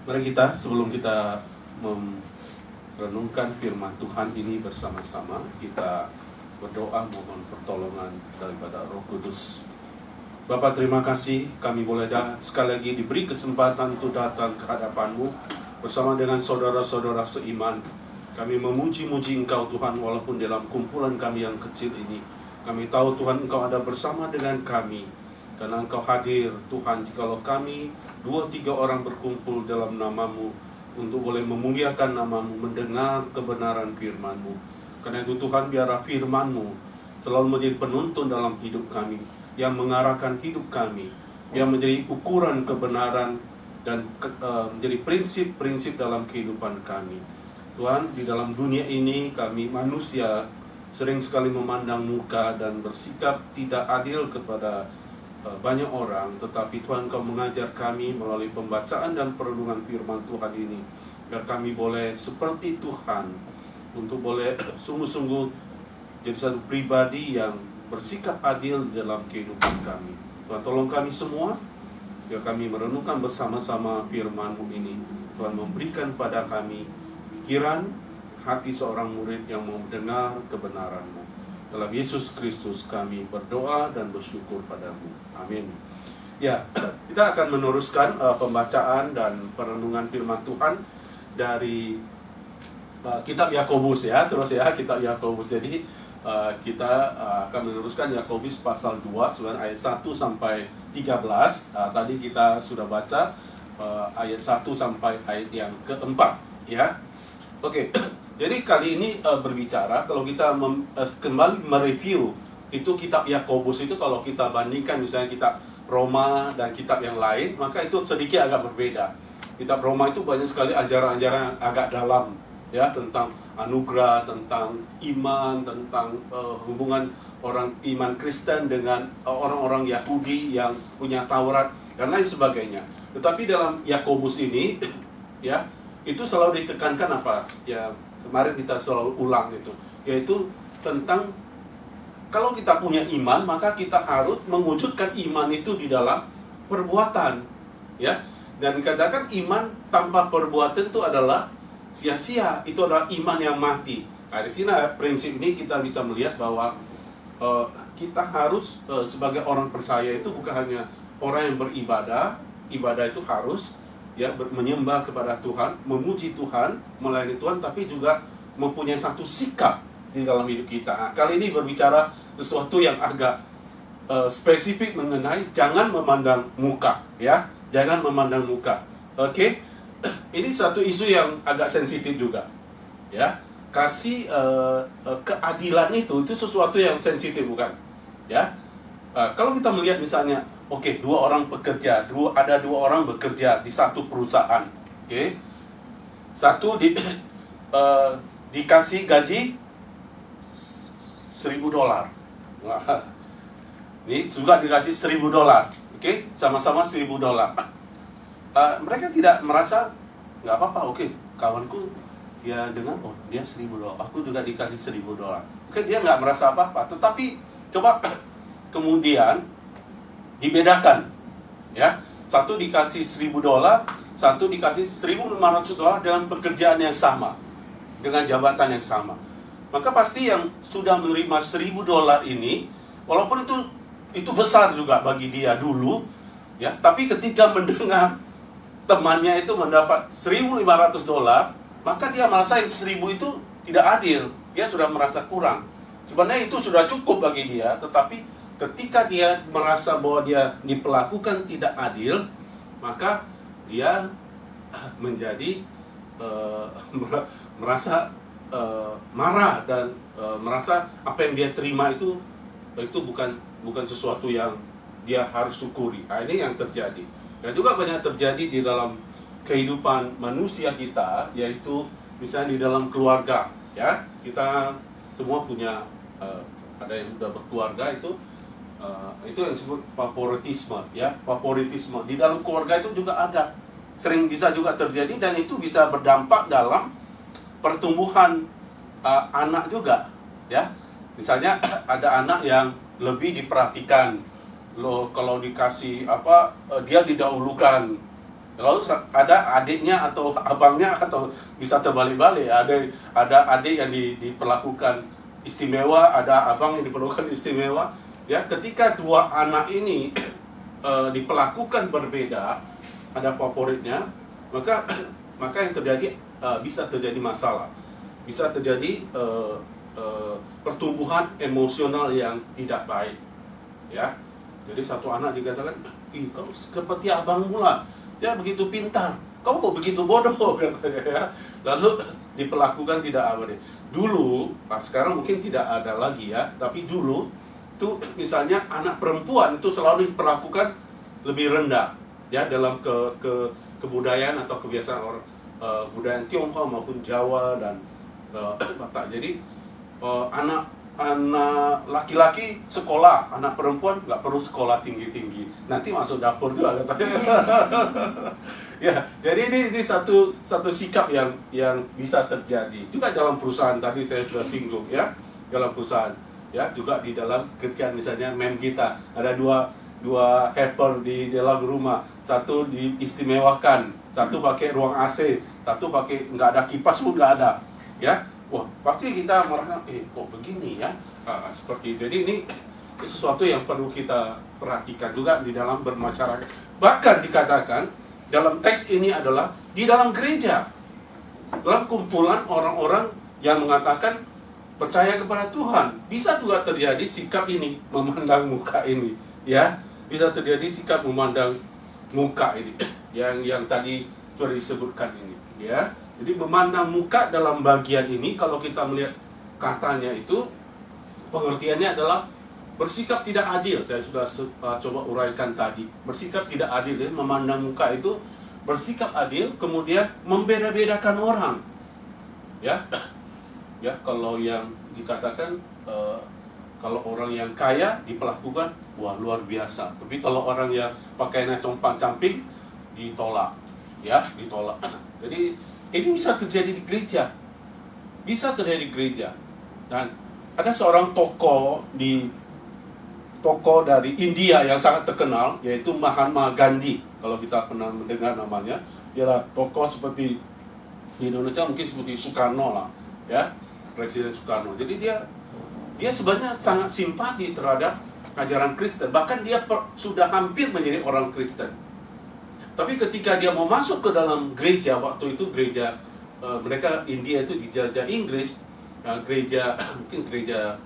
Mari kita, sebelum kita merenungkan firman Tuhan ini bersama-sama, kita berdoa mohon pertolongan daripada Roh Kudus. Bapa, terima kasih kami boleh sekali lagi diberi kesempatan untuk datang ke hadapan-Mu bersama dengan saudara-saudara seiman. Kami memuji-muji Engkau Tuhan, walaupun dalam kumpulan kami yang kecil ini. Kami tahu Tuhan Engkau ada bersama dengan kami, karena Engkau hadir Tuhan. Jikalau kami 2-3 orang berkumpul dalam nama-Mu untuk boleh memuliakan nama-Mu, mendengar kebenaran firman-Mu. Karena itu Tuhan, biarlah firman-Mu selalu menjadi penuntun dalam hidup kami, yang mengarahkan hidup kami, yang menjadi ukuran kebenaran dan menjadi prinsip-prinsip dalam kehidupan kami. Tuhan, di dalam dunia ini kami manusia sering sekali memandang muka dan bersikap tidak adil kepada banyak orang, tetapi Tuhan Kau mengajar kami melalui pembacaan dan perenungan firman Tuhan ini, agar kami boleh seperti Tuhan, untuk boleh sungguh-sungguh jadi satu pribadi yang bersikap adil dalam kehidupan kami. Tuhan, tolong kami semua, biar kami merenungkan bersama-sama firman-Mu ini. Tuhan, memberikan pada kami pikiran, hati seorang murid yang mau mendengar kebenaran-Mu. Dalam Yesus Kristus kami berdoa dan bersyukur padamu. Amin. Ya, kita akan meneruskan pembacaan dan perenungan firman Tuhan dari kitab Yakobus ya. Terus ya, kitab Yakobus. Jadi kita akan meneruskan Yakobus pasal 2 sebenarnya ayat 1 sampai 13. Tadi kita sudah baca ayat 1 sampai ayat yang keempat ya. Oke. Jadi kali ini berbicara, kalau kita kembali mereview itu kitab Yakobus itu, kalau kita bandingkan misalnya kitab Roma dan kitab yang lain, maka itu sedikit agak berbeda. Kitab Roma itu banyak sekali ajaran-ajaran agak dalam ya, tentang anugerah, tentang iman, tentang hubungan orang iman Kristen dengan orang-orang Yahudi yang punya Taurat dan lain sebagainya. Tetapi dalam Yakobus ini ya, itu selalu ditekankan apa? Ya, kemarin kita selalu ulang itu, yaitu tentang kalau kita punya iman, maka kita harus mewujudkan iman itu di dalam perbuatan, ya. Dan dikatakan iman tanpa perbuatan itu adalah sia-sia, itu adalah iman yang mati. Nah, di sini prinsip ini kita bisa melihat bahwa kita harus sebagai orang percaya itu bukan hanya orang yang beribadah, ibadah itu harus ya menyembah kepada Tuhan, memuji Tuhan, melayani Tuhan, tapi juga mempunyai satu sikap di dalam hidup kita. Nah, kali ini berbicara sesuatu yang agak spesifik mengenai jangan memandang muka, ya, jangan memandang muka. Oke, ini satu isu yang agak sensitif juga, ya. Kasih keadilan itu sesuatu yang sensitif, bukan? Ya, kalau kita melihat misalnya, oke, ada dua orang bekerja di satu perusahaan. Oke. Satu dikasih gaji $1.000. Wah. Ini juga dikasih $1.000. Oke, sama-sama $1.000. Mereka tidak merasa nggak apa-apa. Oke, kawanku dia dengar, oh dia $1.000, aku juga dikasih $1.000. Oke, dia nggak merasa apa-apa. Tetapi coba kemudian dibedakan, ya. Satu dikasih $1.000, satu dikasih $1.500 dengan pekerjaan yang sama, dengan jabatan yang sama. Maka pasti yang sudah menerima $1.000 ini, walaupun itu besar juga bagi dia dulu, ya. Tapi ketika mendengar temannya itu mendapat $1.500, maka dia merasa yang 1.000 itu tidak adil. Dia sudah merasa kurang. Sebenarnya itu sudah cukup bagi dia, tetapi ketika dia merasa bahwa dia diperlakukan tidak adil, maka dia menjadi merasa marah dan merasa apa yang dia terima itu bukan sesuatu yang dia harus syukuri. Nah, ini yang terjadi. Dan juga banyak terjadi di dalam kehidupan manusia kita, yaitu misalnya di dalam keluarga, ya. Kita semua punya ada yang sudah berkeluarga, itu yang disebut favoritisme, ya. Favoritisme di dalam keluarga itu juga ada, sering bisa juga terjadi, dan itu bisa berdampak dalam pertumbuhan anak juga, ya. Misalnya ada anak yang lebih diperhatikan, kalau dikasih apa dia didahulukan, Lalu ada adiknya atau abangnya, atau bisa terbalik-balik. Ada adik yang diperlakukan istimewa, ada abang yang diperlakukan istimewa. Ya, ketika dua anak ini diperlakukan berbeda, ada favoritnya, maka yang terjadi bisa terjadi masalah, bisa terjadi pertumbuhan emosional yang tidak baik. Ya, jadi satu anak dikatakan, ih, kau seperti abangmu lah. Ya, begitu pintar, kamu kok begitu bodoh, katanya ya. Lalu diperlakukan tidak adil. Dulu, sekarang mungkin tidak ada lagi ya, tapi dulu tuh misalnya anak perempuan itu selalu diperlakukan lebih rendah ya, dalam kebudayaan atau kebiasaan orang budaya Tionghoa maupun Jawa dan Batak. Jadi anak laki-laki sekolah, anak perempuan nggak perlu sekolah tinggi-tinggi, nanti masuk dapur juga, katanya. Ya, jadi ini satu sikap yang bisa terjadi juga dalam perusahaan. Tadi saya sudah singgung ya, dalam perusahaan ya, juga di dalam kerjaan. Misalnya mem kita ada dua helper di dalam rumah, satu diistimewakan, satu pakai ruang AC, satu pakai nggak ada kipas pun nggak ada ya. Wah, pasti kita merasa, kok begini ya, seperti itu. Jadi ini sesuatu yang perlu kita perhatikan juga di dalam bermasyarakat. Bahkan dikatakan dalam teks ini adalah di dalam gereja, dalam kumpulan orang-orang yang mengatakan percaya kepada Tuhan, bisa juga terjadi sikap ini, memandang muka ini, ya, bisa terjadi sikap memandang muka ini, yang tadi sudah disebutkan ini, ya. Jadi memandang muka dalam bagian ini, kalau kita melihat katanya itu, pengertiannya adalah bersikap tidak adil. Saya sudah coba uraikan tadi. Bersikap tidak adil, ya. Memandang muka itu bersikap adil, kemudian membeda-bedakan orang. Ya, ya, kalau yang dikatakan kalau orang yang kaya diperlakukan, wah, luar biasa. Tapi kalau orang yang pakaiannya compang-camping, ditolak, ya, ditolak. Jadi ini bisa terjadi di gereja, bisa terjadi di gereja. Dan ada seorang tokoh dari India yang sangat terkenal, yaitu Mahatma Gandhi. Kalau kita pernah mendengar namanya, ialah tokoh seperti di Indonesia mungkin seperti Soekarno lah, ya, Presiden Soekarno. Jadi dia sebenarnya sangat simpati terhadap ajaran Kristen, bahkan dia sudah hampir menjadi orang Kristen. Tapi ketika dia mau masuk ke dalam gereja, waktu itu gereja mereka India itu dijajah Inggris, gereja mungkin gereja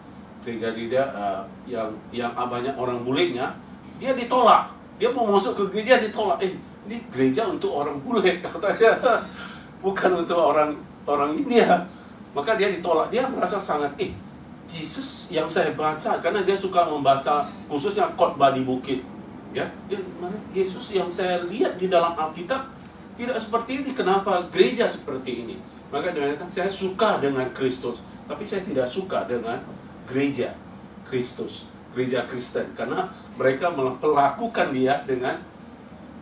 yang banyak orang bulenya, dia ditolak. Dia mau masuk ke gereja ditolak. Ini gereja untuk orang bule, katanya, bukan untuk orang India. Maka dia ditolak. Dia merasa sangat Yesus yang saya baca, karena dia suka membaca khususnya khotbah di bukit. Ya, Yesus yang saya lihat di dalam Alkitab tidak seperti ini. Kenapa gereja seperti ini? Maka dia mengatakan, saya suka dengan Kristus, tapi saya tidak suka dengan gereja Kristus, gereja Kristen, karena mereka melakukan dia dengan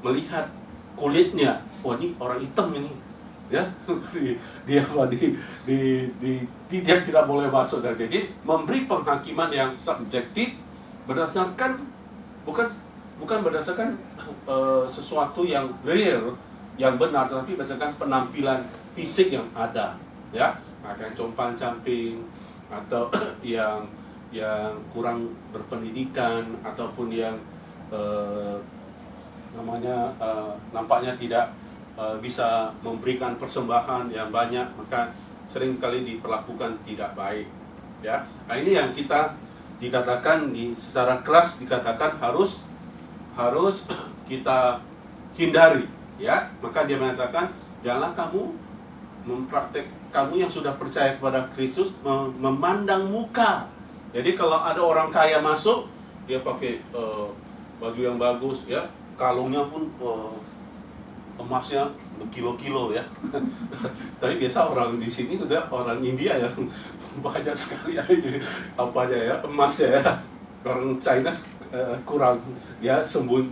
melihat kulitnya. Wah, ini orang hitam ini, ya. Dia tidak boleh masuk. Dan jadi memberi penghakiman yang subjektif berdasarkan bukan berdasarkan sesuatu yang real, yang benar, tetapi berdasarkan penampilan fisik yang ada, ya, pakaian compang-camping, atau yang kurang berpendidikan, ataupun yang nampaknya tidak bisa memberikan persembahan yang banyak, maka seringkali diperlakukan tidak baik, ya. Nah, ini yang kita dikatakan secara keras dikatakan harus kita hindari, ya. Maka dia mengatakan, janganlah kamu yang sudah percaya kepada Kristus memandang muka. Jadi kalau ada orang kaya masuk, dia pakai baju yang bagus, ya, kalungnya pun emasnya berkilo-kilo, ya. Tapi biasa orang di sini udah orang India yang banyak sekali ya, emasnya, ya. Orang China kurang, dia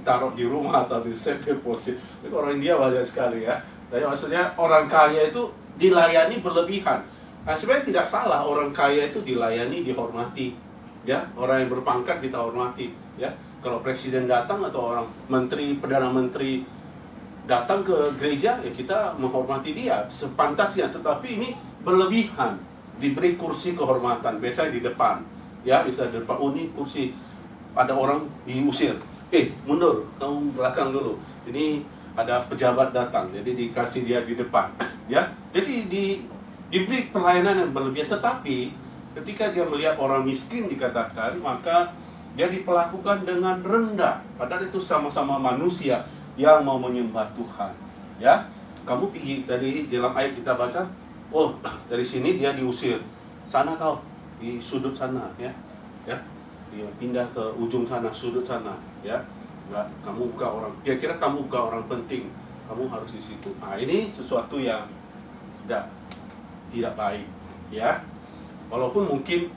taruh di rumah atau di safe deposit. Tapi orang India banyak sekali, ya. Jadi maksudnya orang kaya itu dilayani berlebihan. Nah, sebenarnya tidak salah orang kaya itu dilayani, dihormati, ya. Orang yang berpangkat kita hormati, ya. Kalau presiden datang atau orang menteri, perdana menteri datang ke gereja, ya kita menghormati dia sepantasnya, tetapi ini berlebihan. Diberi kursi kehormatan, biasanya di depan, ya, bisa di depan. Oh, ini kursi, ada orang diusir, mundur, kamu belakang dulu. Ini ada pejabat datang, jadi dikasih dia di depan, ya. Jadi diberi pelayanan yang berlebihan, tetapi ketika dia melihat orang miskin dikatakan, maka dia diperlakukan dengan rendah, padahal itu sama-sama manusia yang mau menyembah Tuhan, ya. Kamu pergi tadi dalam ayat kita baca, oh, dari sini dia diusir, sana kau di sudut sana, ya, dia pindah ke ujung sana, sudut sana, ya. Enggak, kamu bukan orang, kira-kira kamu bukan orang penting, kamu harus di situ. Nah, ini sesuatu yang tidak baik, ya. Walaupun mungkin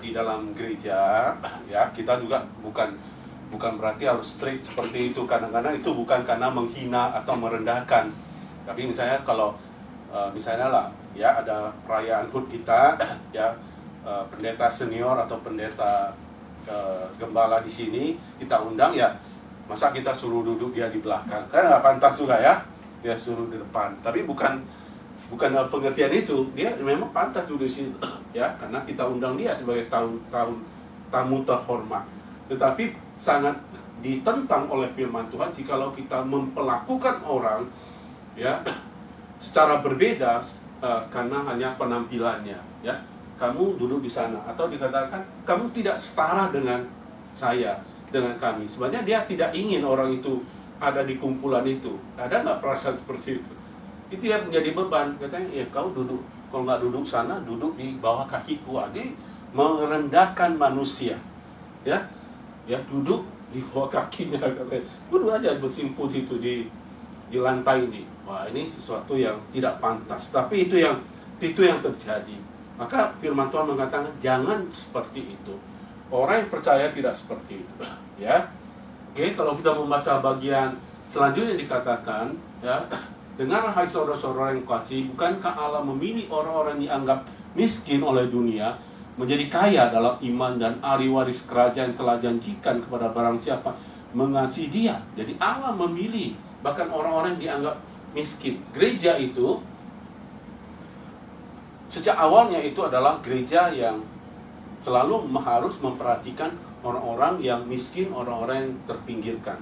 di dalam gereja, ya, kita juga bukan berarti harus strict seperti itu. Kadang-kadang itu bukan karena menghina atau merendahkan, tapi misalnya kalau misalnya lah, ya, ada perayaan HUT kita, ya, pendeta senior atau pendeta gembala di sini kita undang, ya, masa kita suruh duduk dia di belakang, kan nggak pantas juga, ya, dia suruh di depan. Tapi bukan pengertian itu, dia memang pantas duduk di situ, ya, karena kita undang dia sebagai tamu terhormat. Tetapi sangat ditentang oleh firman Tuhan jikalau kita memperlakukan orang, ya, secara berbeda karena hanya penampilannya, ya. Kamu duduk di sana, atau dikatakan kamu tidak setara dengan saya, dengan kami. Sebenarnya dia tidak ingin orang itu ada di kumpulan itu. Ada nggak perasaan seperti itu? Itu yang menjadi beban. Katanya, ya, kau duduk, kalau nggak duduk sana, duduk di bawah kakiku. Jadi merendahkan manusia, ya, duduk di bawah kakinya. Duduk aja bersimpul itu di lantai ini. Wah, ini sesuatu yang tidak pantas. Tapi itu yang terjadi. Maka firman Tuhan mengatakan jangan seperti itu. Orang yang percaya tidak seperti itu, ya. Oke, kalau kita membaca bagian selanjutnya dikatakan, ya, dengarlah hai saudara-saudara yang kasih, bukankah Allah memilih orang-orang yang dianggap miskin oleh dunia menjadi kaya dalam iman dan ahli waris kerajaan yang telah janjikan kepada barang siapa mengasihi dia. Jadi Allah memilih bahkan orang-orang yang dianggap miskin. Gereja itu sejak awalnya itu adalah gereja yang selalu harus memperhatikan orang-orang yang miskin, orang-orang yang terpinggirkan.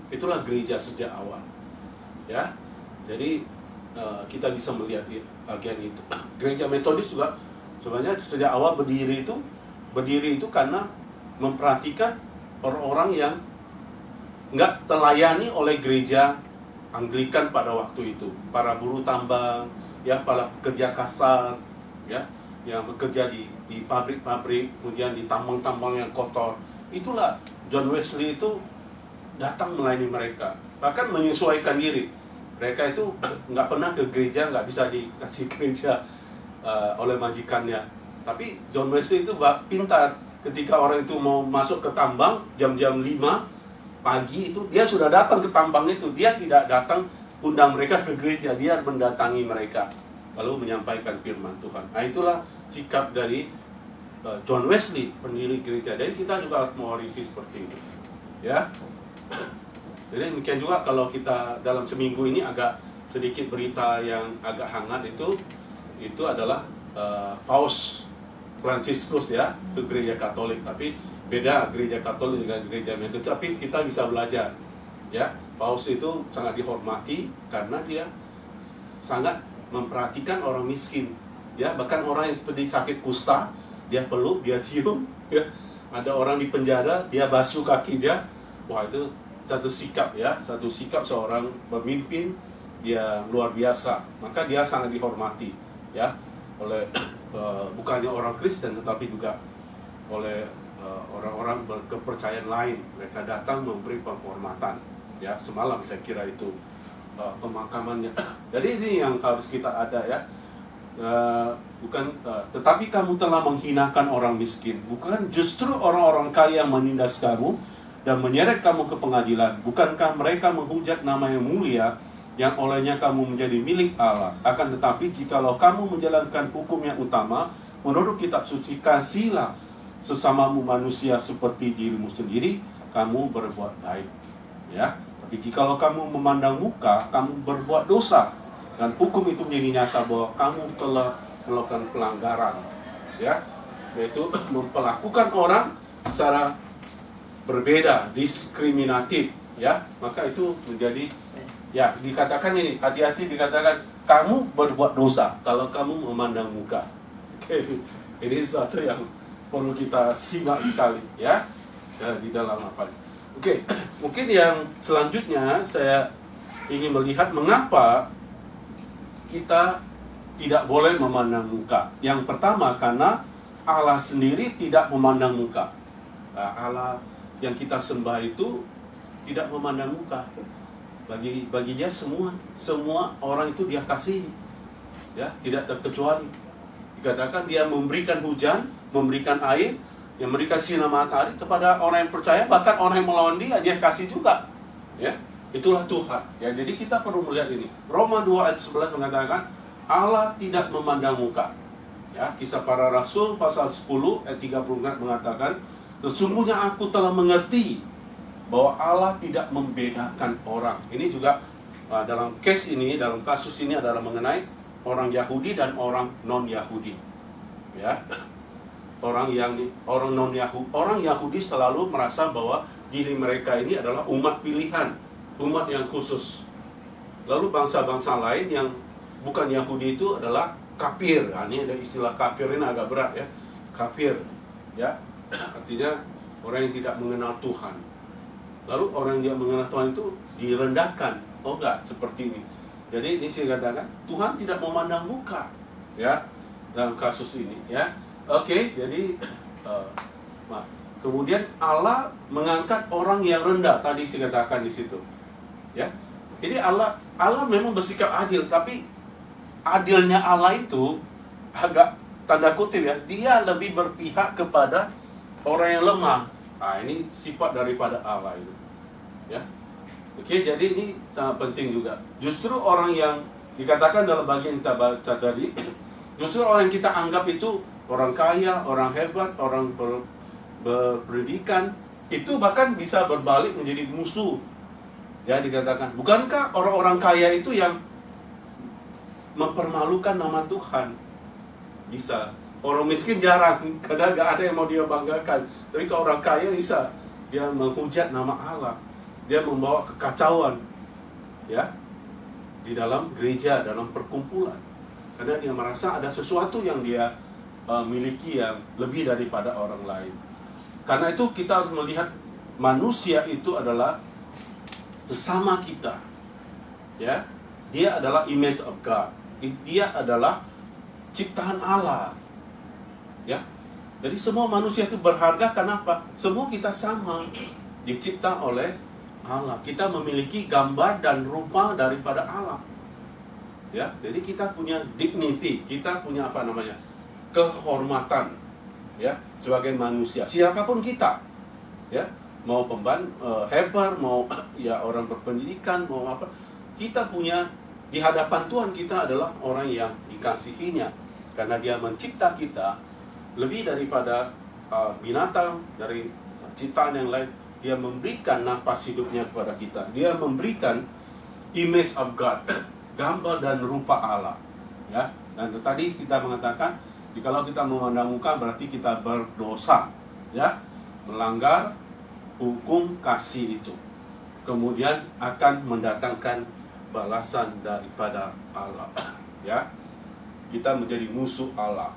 Itulah gereja sejak awal, ya. Jadi kita bisa melihat bagian itu. Gereja Metodis juga sebenarnya sejak awal berdiri itu karena memperhatikan orang-orang yang nggak terlayani oleh gereja Anglikan pada waktu itu. Para buruh tambang, ya, para pekerja kasar, ya, yang bekerja di pabrik-pabrik, kemudian di tambang-tambang yang kotor. Itulah John Wesley itu datang melayani mereka, bahkan menyesuaikan diri. Mereka itu nggak pernah ke gereja, nggak bisa dikasih gereja oleh majikannya. Tapi John Wesley itu pintar. Ketika orang itu mau masuk ke tambang jam-jam 5 pagi itu, dia sudah datang ke tambang itu. Dia tidak datang undang mereka ke gereja, dia mendatangi mereka lalu menyampaikan firman Tuhan. Nah, itulah sikap dari John Wesley, pendiri gereja. Jadi kita juga harus mewarisi seperti itu, ya. Jadi demikian juga kalau kita dalam seminggu ini agak sedikit berita yang agak hangat itu adalah Paus Fransiskus, ya, itu gereja Katolik. Tapi beda gereja Katolik dengan gereja Metodis. Tapi kita bisa belajar, ya. Paus itu sangat dihormati karena dia sangat memperhatikan orang miskin, ya. Bahkan orang yang seperti sakit kusta dia peluk, dia cium, ya. Ada orang di penjara, dia basuh kaki dia. Wah, itu satu sikap, ya, satu sikap seorang pemimpin dia luar biasa. Maka dia sangat dihormati, ya, oleh bukannya orang Kristen tetapi juga oleh orang-orang berkepercayaan lain. Mereka datang memberi penghormatan, ya. Semalam saya kira itu pemakamannya. Jadi ini yang harus kita ada, ya. Tetapi kamu telah menghinakan orang miskin. Bukan justru orang-orang kaya yang menindas kamu dan menyeret kamu ke pengadilan. Bukankah mereka menghujat nama yang mulia yang olehnya kamu menjadi milik Allah? Akan tetapi jikalau kamu menjalankan hukum yang utama menurut kitab suci, kasihilah sesamamu manusia seperti dirimu sendiri, kamu berbuat baik, Ya, tapi jikalau kamu memandang muka, kamu berbuat dosa, dan hukum itu menjadi nyata bahwa kamu telah melakukan pelanggaran, ya, yaitu memperlakukan orang secara berbeda, diskriminatif, ya, maka itu menjadi, ya, dikatakan ini, hati-hati dikatakan kamu berbuat dosa kalau kamu memandang muka. Oke, ini sesuatu yang perlu kita simak sekali, ya, di dalam apa. Oke, mungkin yang selanjutnya saya ingin melihat mengapa kita tidak boleh memandang muka. Yang pertama, karena Allah sendiri tidak memandang muka. Allah yang kita sembah itu tidak memandang muka. Bagi dia semua orang itu dia kasih, ya, tidak terkecuali. Dikatakan dia memberikan hujan, memberikan air, yang memberikan sinar matahari kepada orang yang percaya, bahkan orang yang melawan dia kasih juga, ya. Itulah Tuhan, ya. Jadi kita perlu melihat ini. Roma 2 ayat 11 mengatakan Allah tidak memandang muka, ya. Kisah Para Rasul pasal 10 ayat 30 mengatakan, sesungguhnya aku telah mengerti bahwa Allah tidak membedakan orang. Ini juga dalam case ini, dalam kasus ini adalah mengenai orang Yahudi dan orang non-Yahudi, ya. Orang Yahudi selalu merasa bahwa diri mereka ini adalah umat pilihan, umat yang khusus. Lalu bangsa-bangsa lain yang bukan Yahudi itu adalah kafir. Nah, ini ada istilah kafir, ini agak berat, ya. Kafir, ya, artinya orang yang tidak mengenal Tuhan. Lalu orang yang mengenal Tuhan itu direndahkan. Oh enggak, seperti ini. Jadi ini saya katakan Tuhan tidak memandang muka, ya, dalam kasus ini, ya. Oke, jadi kemudian Allah mengangkat orang yang rendah, tadi saya katakan di situ, ya. Jadi Allah memang bersikap adil, tapi adilnya Allah itu agak tanda kutip, ya, dia lebih berpihak kepada orang yang lemah. Nah, ini sifat daripada Allah itu, ya. Oke, jadi ini sangat penting juga. Justru orang yang dikatakan dalam bagian kita baca tadi, justru orang yang kita anggap itu orang kaya, orang hebat, orang berpendidikan, itu bahkan bisa berbalik menjadi musuh. Ya, dikatakan, bukankah orang-orang kaya itu yang mempermalukan nama Tuhan? Bisa. Orang miskin jarang, kadang gak ada yang mau dia banggakan. Tapi kalau orang kaya bisa, dia menghujat nama Allah. Dia membawa kekacauan, ya, di dalam gereja, dalam perkumpulan. Karena dia merasa ada sesuatu yang dia miliki yang lebih daripada orang lain. Karena itu kita harus melihat manusia itu adalah sesama kita, ya. Dia adalah image of God. Dia adalah ciptaan Allah, ya. Jadi semua manusia itu berharga. Kenapa? Semua kita sama, dicipta oleh Allah. Kita memiliki gambar dan rupa daripada Allah, ya. Jadi kita punya dignity, kita punya apa namanya, kehormatan, ya, sebagai manusia. Siapapun kita, ya, mau helper, mau ya orang berpendidikan, mau apa, kita punya di hadapan Tuhan, kita adalah orang yang dikasihinya, karena Dia mencipta kita lebih daripada binatang, dari ciptaan yang lain. Dia memberikan nafas hidupnya kepada kita. Dia memberikan image of God, gambar dan rupa Allah, ya. Dan tadi kita mengatakan, jikalau kita memandang muka berarti kita berdosa, ya, melanggar hukum kasih itu. Kemudian akan mendatangkan balasan daripada Allah, ya. Kita menjadi musuh Allah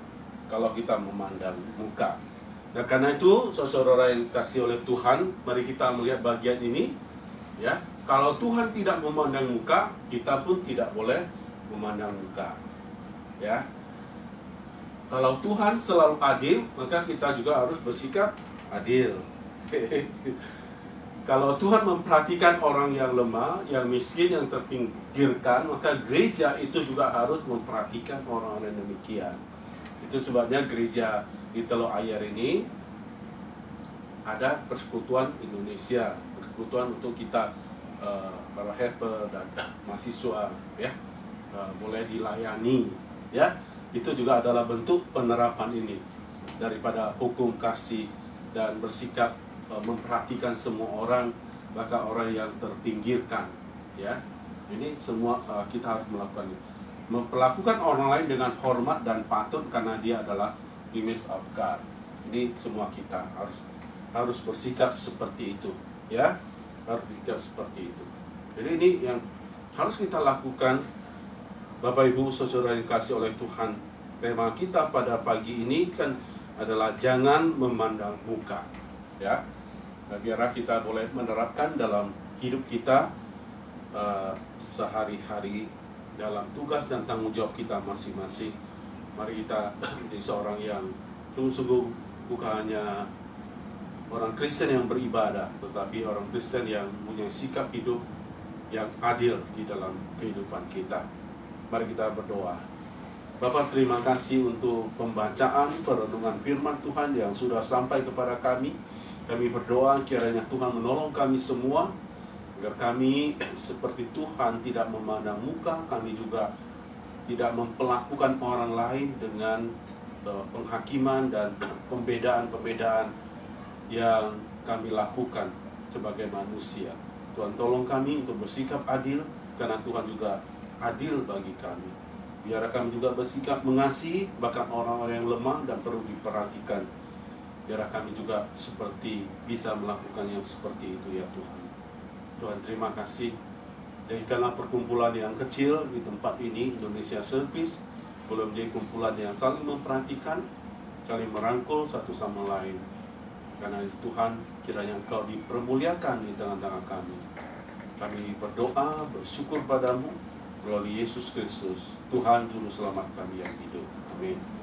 kalau kita memandang muka. Nah, karena itu, saudara yang kasih oleh Tuhan, mari kita melihat bagian ini, ya. Kalau Tuhan tidak memandang muka, kita pun tidak boleh memandang muka, ya. Kalau Tuhan selalu adil, maka kita juga harus bersikap adil. Kalau Tuhan memperhatikan orang yang lemah, yang miskin, yang terpinggirkan, maka gereja itu juga harus memperhatikan orang-orang demikian. Itu sebabnya gereja di Teluk Ayer ini ada persekutuan Indonesia, persekutuan untuk kita para helper dan mahasiswa, ya, boleh dilayani, ya. Itu juga adalah bentuk penerapan ini daripada hukum kasih dan bersikap memperhatikan semua orang, bahkan orang yang terpinggirkan, ya. Ini semua kita harus melakukan, memperlakukan orang lain dengan hormat dan patut karena dia adalah image of God. Ini semua kita harus bersikap seperti itu, ya, harus bersikap seperti itu. Jadi ini yang harus kita lakukan, Bapak Ibu Saudara yang dikasihi oleh Tuhan. Tema kita pada pagi ini kan adalah jangan memandang muka, ya. Nah, biar kita boleh menerapkan dalam hidup kita sehari-hari dalam tugas dan tanggung jawab kita masing-masing. Mari kita menjadi seorang yang sungguh-sungguh bukan hanya orang Kristen yang beribadah, tetapi orang Kristen yang punya sikap hidup yang adil di dalam kehidupan kita. Mari kita berdoa. Bapak, terima kasih untuk pembacaan perenungan firman Tuhan yang sudah sampai kepada kami. Kami berdoa kiranya Tuhan menolong kami semua, agar kami seperti Tuhan tidak memandang muka, kami juga tidak memperlakukan orang lain dengan penghakiman dan pembedaan-pembedaan yang kami lakukan sebagai manusia. Tuhan tolong kami untuk bersikap adil, karena Tuhan juga adil bagi kami. Biar kami juga bersikap mengasihi bahkan orang-orang yang lemah dan perlu diperhatikan. Biar kami juga seperti bisa melakukan yang seperti itu, ya Tuhan. Tuhan, terima kasih. Jadikanlah perkumpulan yang kecil di tempat ini, Indonesia Service, belum menjadi kumpulan yang saling memperhatikan, saling merangkul satu sama lain. Karena Tuhan, kiranya Engkau dipermuliakan di tengah-tengah kami. Kami berdoa, bersyukur padamu, melalui Yesus Kristus, Tuhan Juru Selamat kami yang hidup. Amin.